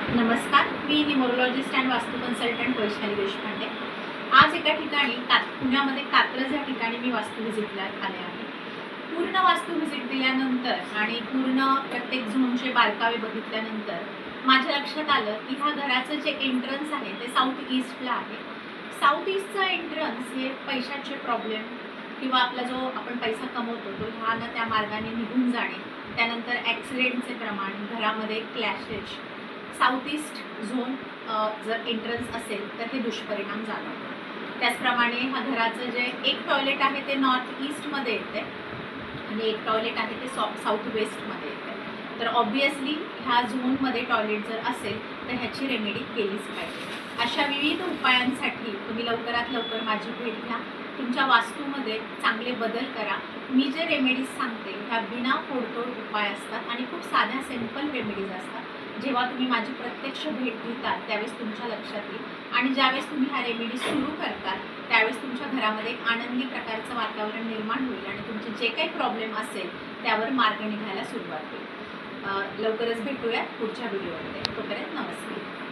नमस्कार, मी numerologist and वास्तू consultant Vaishali Deshpande. आज एका ठिकाणी पुण्यामध्ये कात्रज या ठिकाणी मी वास्तू व्हिजिटला आले आहे। पूर्ण वास्तू व्हिजिट दिल्यानंतर आणि पूर्ण प्रत्येक झोनचे बारकावे बघितल्यानंतर माझ्या लक्षात आलं की ह्या घराचं जे एंट्रन्स आहे ते साऊथ ईस्टला आहे। साऊथ ईस्टचं एंट्रन्स हे पैशाचे प्रॉब्लेम किंवा आपला जो आपण पैसा कमवतो तो ह्या त्या मार्गाने निघून जाणे, त्यानंतर ॲक्सिडेंटचे प्रमाण, घरामध्ये क्लॅशेस, साऊथ ईस्ट झोन जर एंट्रन्स असेल तर हे दुष्परिणाम जाणवतात। त्याचप्रमाणे ह्या घराचं जे एक टॉयलेट आहे ते नॉर्थ ईस्टमध्ये येते आणि एक टॉयलेट आहे ते साऊथ वेस्टमध्ये येते। तर ऑब्वियसली ह्या झोनमध्ये टॉयलेट जर असेल तर ह्याची रेमेडी केलीच पाहिजे। अशा विविध उपायांसाठी तुम्ही लवकरात लवकर माझी भेट घ्या, तुमच्या वास्तूमध्ये चांगले बदल करा। मी जे रेमेडीज सांगते ह्या बिना फोडतोड उपाय असतात आणि खूप साध्या सिंपल रेमेडीज असतात। जेव्हा तुम्ही माझी प्रत्यक्ष भेट घेतात त्यावेळेस तुमच्या लक्षात येईल आणि ज्यावेळेस तुम्ही ह्या रेमेडी सुरू करतात त्यावेळेस तुमच्या घरामध्ये एक आनंदी प्रकारचं वातावरण निर्माण होईल आणि तुमचे जे काही प्रॉब्लेम असेल त्यावर मार्ग निघायला सुरुवात होईल। लवकरच भेटूया पुढच्या व्हिडिओमध्ये। तोपर्यंत नमस्कार।